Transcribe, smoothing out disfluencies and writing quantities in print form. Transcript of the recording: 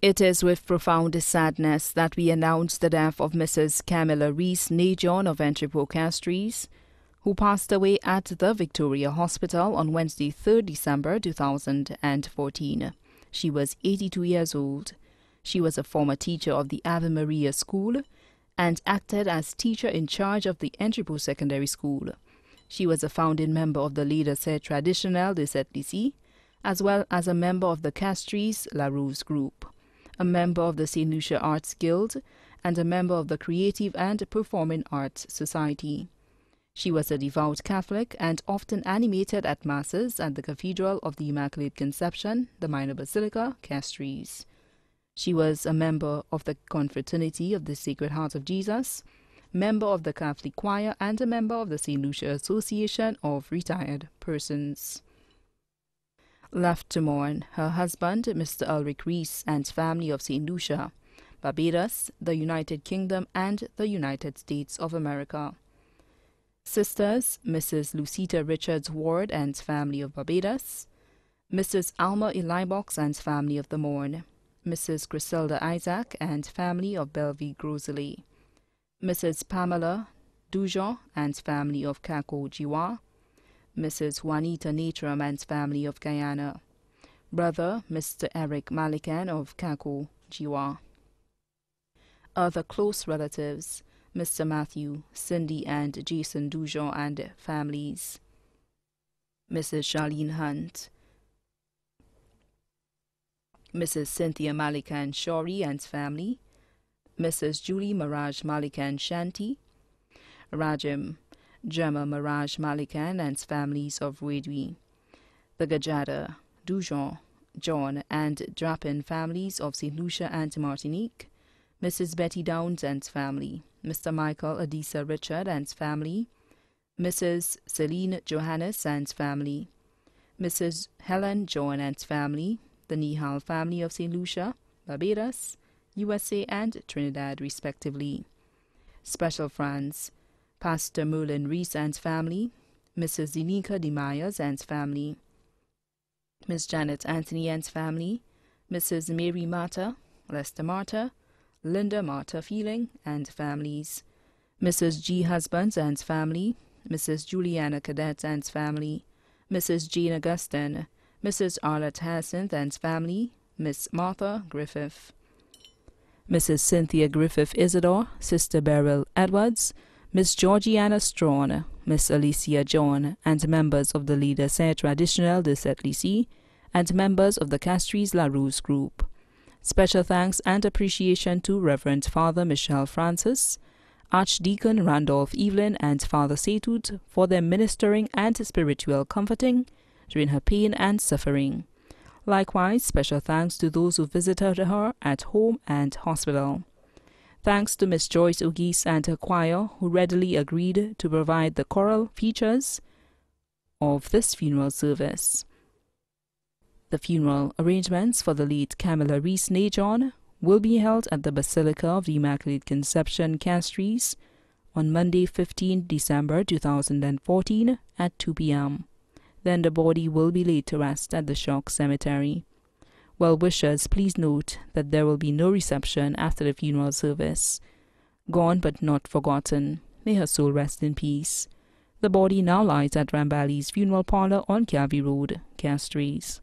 It is with profound sadness that we announce the death of Mrs. Camilla Reece Najon of Entrepot Castries, who passed away at the Victoria Hospital on Wednesday, 3rd December 2014. She was 82 years old. She was a former teacher of the Ave Maria School and acted as teacher in charge of the Entrepot Secondary School. She was a founding member of the Lycée Traditionnel de cette lycée, as well as a member of the Castries La Rose Group, a member of the St. Lucia Arts Guild, and a member of the Creative and Performing Arts Society. She was a devout Catholic and often animated at Masses at the Cathedral of the Immaculate Conception, the Minor Basilica, Castries. She was a member of the Confraternity of the Sacred Heart of Jesus, member of the Catholic Choir, and a member of the St. Lucia Association of Retired Persons. Left to mourn, her husband, Mr. Ulrich Reece, and family of St. Lucia, Barbados, the United Kingdom, and the United States of America. Sisters, Mrs. Lucita Richards Ward and family of Barbados, Mrs. Alma Elibox and family of the Morn, Mrs. Griselda Isaac and family of Bellevue Grosley, Mrs. Pamela Dujon and family of Kako Jiwa, Mrs. Juanita Natram and family of Guyana, brother Mr. Eric Malikan of Kako Jiwa. Other close relatives, Mr. Matthew, Cindy and Jason Dujon and families, Mrs. Charlene Hunt, Mrs. Cynthia Malikan Shori and family, Mrs. Julie Maraj Malikan Shanti, Rajim Gemma Maraj Malikan and families of Wedwi, the Gajada, Dujon, John and Drapin families of St. Lucia and Martinique, Mrs. Betty Downs and family, Mr. Michael Adisa Richard and family, Mrs. Celine Johannes and family, Mrs. Helen John and family, the Nihal family of St. Lucia, Barbados, USA and Trinidad respectively. Special friends, Pastor Merlin Reece and family, Mrs. Zenika De Myers and family, Miss Janet Anthony and family, Mrs. Mary Marta, Lester Marta, Linda Marta Feeling and families, Mrs. G. Husbands and family, Mrs. Juliana Cadet and family, Mrs. Jane Augustin, Mrs. Arlette Hyacinth and family, Miss Martha Griffith, Mrs. Cynthia Griffith Isidore, Sister Beryl Edwards, Miss Georgiana Strawn, Miss Alicia John, and members of the Lycée Traditionnel de cette lycée, and members of the Castries La Rose Group. Special thanks and appreciation to Reverend Father Michel Francis, Archdeacon Randolph Evelyn, and Father Setut for their ministering and spiritual comforting during her pain and suffering. Likewise, special thanks to those who visited her at home and hospital. Thanks to Miss Joyce Ogis and her choir, who readily agreed to provide the choral features of this funeral service. The funeral arrangements for the late Camilla Reece Najon will be held at the Basilica of the Immaculate Conception, Castries, on Monday, 15 December 2014 at 2 p.m. Then the body will be laid to rest at the Shock Cemetery. Well-wishers, please note that there will be no reception after the funeral service. Gone but not forgotten. May her soul rest in peace. The body now lies at Rambali's funeral parlor on Calvi Road, Castries.